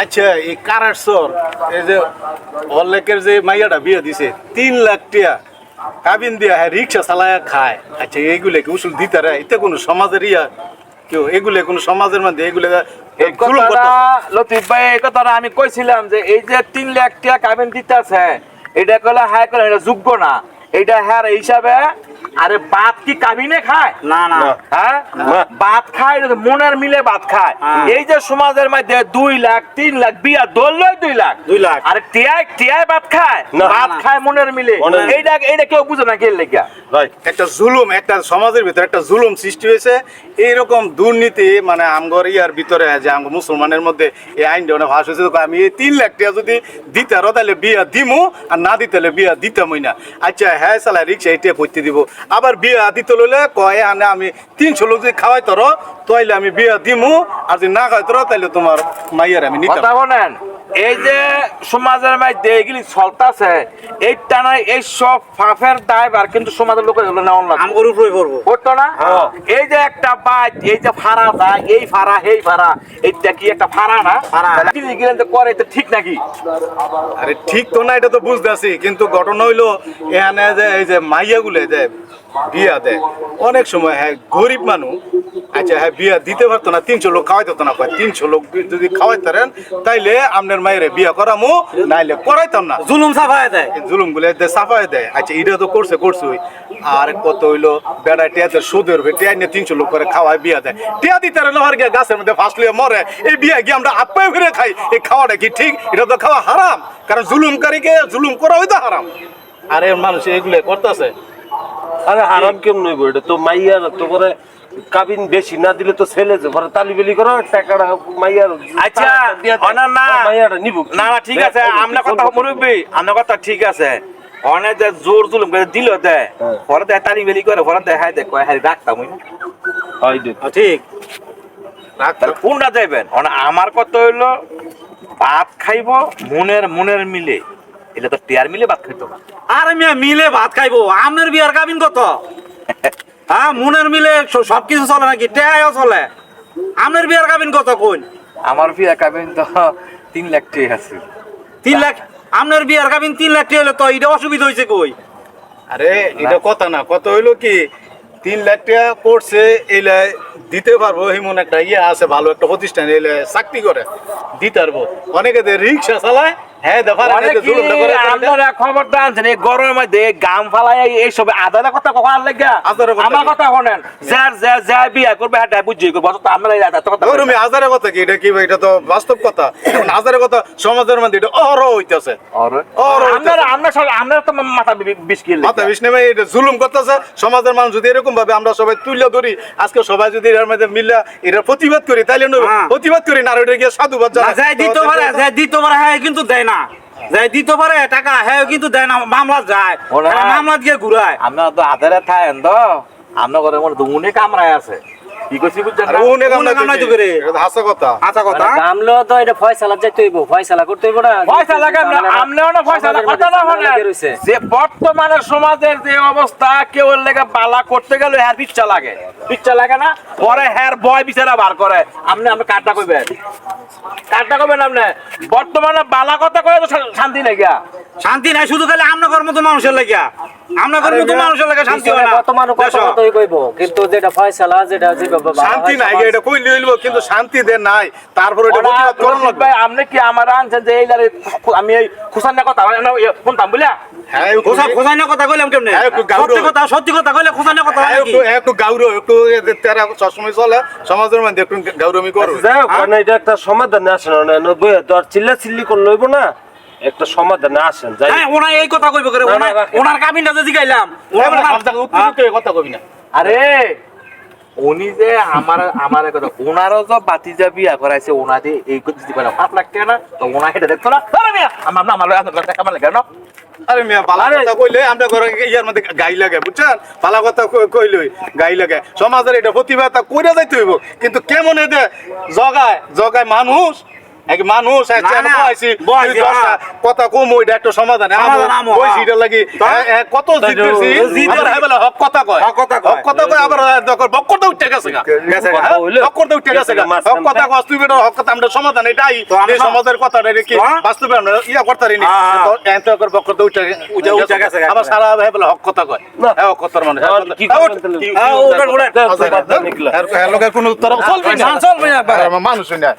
আচ্ছা এই কারারসর এই যে অল্লেকের যে মাইয়াটা বিয়ে দিছে 3 লাখ টাকা কাবিন দিয়া হ্যাঁ রিক্সা চালায় খায়। আচ্ছা এইগুলো কি উসুল দিতে রে? এটা কোনো সমাজের কেউ এগুলো কোনো সমাজের মধ্যে এগুলো লতিফ ভাই এই কথাটা আমি কইছিলাম যে এই যে 3 লাখ টাকা কাবিন দিতেছে এটা কইলা হাই করে এটা যোগ্য না, এটা হ্যাঁ হিসাবে। আরে বাপ কি কাবিনে খায়? না না হ্যাঁ ভাত খায়, এটা তো মনের মিলে ভাত খায়। এই যে সমাজের মধ্যে 2 লাখ 3 লাখ বিয়া দললই 2 লাখ 2 লাখ আরে টিয়ায় ভাত খায়, ভাত খায় মনের মিলে। এইটা কেউ বুঝে না কে লেগা একটা জুলুম, একটা সমাজের ভিতরে একটা জুলুম সৃষ্টি হয়েছে। এইরকম দুর্নীতি মানে আমগর ইয়ার ভিতরে যে আমগো মুসলমানের মধ্যে এই আইনটা অনেক ভাস হয়েছে। আমি এই 3 লাখ টাকা যদি দিতে আরো তাহলে বিয়া দিমু, আর না দিতে হলে বিয়া দিতামই না। আচ্ছা হ্যাঁ চালা রিক্সা এইটা করতে দিব, আবার বিয়া দিতে লইলে কয় আনে আমি 300 লোক যদি খাওয়াই তোর তাইলে আমি বিয়া দিমু, আর যদি না খাওয়াই তোর তাইলে তোমার মাইয়ার আমি নিতাম। কথা বলেন, এই যে সমাজের মধ্যে এগুলি চলতেছে এইটা না, এই সব ফাফের দায়ভার কিন্তু সমাজের লোকের হলো না, আমগর উপরে পড়বো করতো না। এই যে একটা বাইক, এই যে ভাড়া যায়, এই ভাড়া এই ভাড়া, এইটা কি একটা ভাড়া না? করে এটা ঠিক নাকি? আরে ঠিক তো না, এটা তো বুঝতেছি, কিন্তু ঘটনা হইলো এখানে যে এই যে মাইয়া গুলে যে বিয়া দেয় অনেক সময় হ্যাঁ গরিব মানুষ। আচ্ছা হ্যাঁ বিয়া দিতে পারতো না, 300 লোক খাওয়াইতো না। 300 লোক যদি খাওয়াইতারেন তাইলে আপনার মায়ের বিয়া করামু, নাইলে করাইতাম না। জুলুম সাফায় দেয়, জুলুম গুলো সাফাই দেয়। আচ্ছা এটা তো করছই। আর কত হইলো বেড়া টিয়াতে সুদের টিয়া নিয়ে 300 লোক করে খাওয়ায় বিয়া দেয়। টিয়া দিতে লোহার গিয়ে গাছের মধ্যে ফাঁসলিয়ে মরে, এই বিয়া গিয়ে আমরা আপ্যায় ফিরে খাই। এই খাওয়াটা কি ঠিক? এটা তো খাওয়া হারাম, কারণ জুলুমকারীকে জুলুম করা হইতো হারাম। আর এর মানুষ এগুলো করতেছে। আরে হারাম কেমন হইব? এটা তো মাইয়ার তো করে কাবিন বেশি না দিলে তো ছেলে যে পরে তালিবেলি করো টাকাটা মাইয়ার। আচ্ছা না না মাইয়াটা নিব না না ঠিক আছে, আমরা কথা মুরব্বি, আমরা কথা ঠিক আছে। অনেক যে জোর জুলুম করে দিল দেয়, পরে দেয় তালি বেলি করে, পরে দেয় হাই দেয় কয় হাই রাখতাম ঠিক তাহলে কোনটা দেবেন? আমার কথা হইলো ভাত খাইবো মনের মিলে, এটা তো টিয়ার মিলে ভাত খাইতো না। আরে মিয়া মিলে ভাত খাইবো, আমনের বিয়ার কাবিন কত? হ্যাঁ মনের মিলে সবকিছু চলে নাকি? টেহাইও চলে। আমনের বিয়ার কাবিন কত কোন? আমার বিয়া কাবিন তো 3 লাখ টাকা আছে। 3 লাখ? আমনের বিয়ার কাবিন 3 লাখ টাকা হলে তো এটা অসুবিধা হয়েছে কই? আরে এটা কথা না, কত হইলো কি 3 লাখ টাকা করছে, এলে দিতে পারবো এমন একটা ইয়ে আছে, ভালো একটা প্রতিষ্ঠান এলে চাকরি করে দিতে পারবো। অনেকে রিক্সা চালায় হ্যাঁ আপনারা খবরটা আনছেন এই গরমের মধ্যে গাম ফালাই এইসব আদারের কথা কখন লেগে? আমার কথা শোনেন, যা বিয়া করবে হ্যাঁ বুঝি করবো। আমরা আজারের কথা কি? এটা কি ভাই? এটা তো বাস্তব কথা। আজারের কথা সমাজের মধ্যে এটা অহরহ হইতেছে। আমরা তো মাথা বিষ কিনলে মাথা বিষ নেমে এটা জুলুম করতেছে সমাজের মানুষ। যদি এরকম ভাবে আমরা সবাই তুলে ধরি, আজকে সবাই যদি এর মধ্যে মিল্লা এটা প্রতিবাদ করি, তাইলে প্রতিবাদ করি না, ওইটা গিয়ে সাধুবাদ দিতে পারে হ্যাঁ, কিন্তু দেয় না। যাই দিতে পারে টাকা হ্যাঁ, কিন্তু দেয় না। মামলা যায়, মামলা দিয়ে ঘুরায়। আমরা তো আধারে থাকেন তো, আমরা করে মনে তো উনি কামরায় আছে। কি করছি বুঝছেন? গামলো তো এটা ফয়সালা যাইতে হইব, ফয়সালা করতে হইব না। ফয়সালা কেন? আমনেও না ফয়সালা কথা না হলে যে বর্তমানে সমাজের যে অবস্থা, কেউ এর লেগে বালা করতে গেলে হ্যার পিচ্ছা লাগে না, পরে হ্যার বয় বিচারা বার করে। আমরা কাটটা কইবেন, আপনি বর্তমানে বালা কথা কয়ে তো শান্তি নাই গিয়া। শান্তি নাই শুধু খালি আমনগর মতো মানুষের লাগিয়া, আমনগর মতো মানুষের লাগে শান্তি হয় না। বর্তমানে কতই কইব, কিন্তু যেটা ফয়সালা যেটা শান্তি নাই, এটা কইলে হইলো, কিন্তু শান্তি দে নাই। তারপর এটা প্রতিবাদ করন লাগবে। ভাই আপনি কি আমার আনছেন যে এইলারে আমি এই খুসান্না কথা শুনতাম বুঝলা? হ্যাঁ খোসাইনা কথা কইলাম কেমনে? সত্যি কথা কইলে খোসাইনা কথা হয় নাকি? একটু গাউরো, একটু তেরা সবসময় চলে সমাজের মধ্যে, একটু গাউরমি করো। যাই হোক না, এটা একটা সমাধান আসে না। তোর চিল্লি করে লইব না, একটা সমাধানে আসেন। হ্যাঁ ওনা এই কথা কইব করে, ওনার কাবিনটা যদি গাইলাম কথা কবি না। আরে উনি যে আমার কথা, ওনারও যে বাতিজা বিয়া করাইছে, ওনাদের এই যদি করে 5 লাখ টাকা না, তো ওনা এটা দেখতো না। আরে মিয়া আমার টাকা মানে কেন? আরে মিয়া বালা কথা কইলে আমরা ঘরে ইয়ার মধ্যে গাই লাগে, বুঝছেন? বালা কথা কইলে গাই লাগে। সমাজের এটা প্রতিবাদ কইরা যাইতে হইব, কিন্তু কেমন এতে জগায় মানুষ এক মানুষ আছে না, না, বয়সী বয়সী, কথা কম ওইটা একটা সমাধান সমাধান আমো, বয়সী এটা লাগি কত জিতছি জিতে- আবার হ্যাঁ বলে হক কথা কয় হক কথা কয়। হক কথা কয় আবার দেখো বক্করটা উঠে গেছে গা গেছে গা। বক্করটা উঠে গেছে গা হক কথা কয় তুই বেটা হক কথা আমরা সমাধান এটাই তো আমরা এই সমাজের কথাটা রেখে তো? বাস্তবে আমরা ইয়া করতে পারিনি হ্যাঁ। তো এত করে বক্করটা উঠে উঠে গেছে গা। আবার সারা হ্যাঁ বলে হক কথা কয় হ্যাঁ হক কথার মানে কি করবেন তাহলে? উঠেন, উঠেন। হ্যাঁ লোকের কোনো উত্তর চলবে না চলবে না একবারে। মানুষ না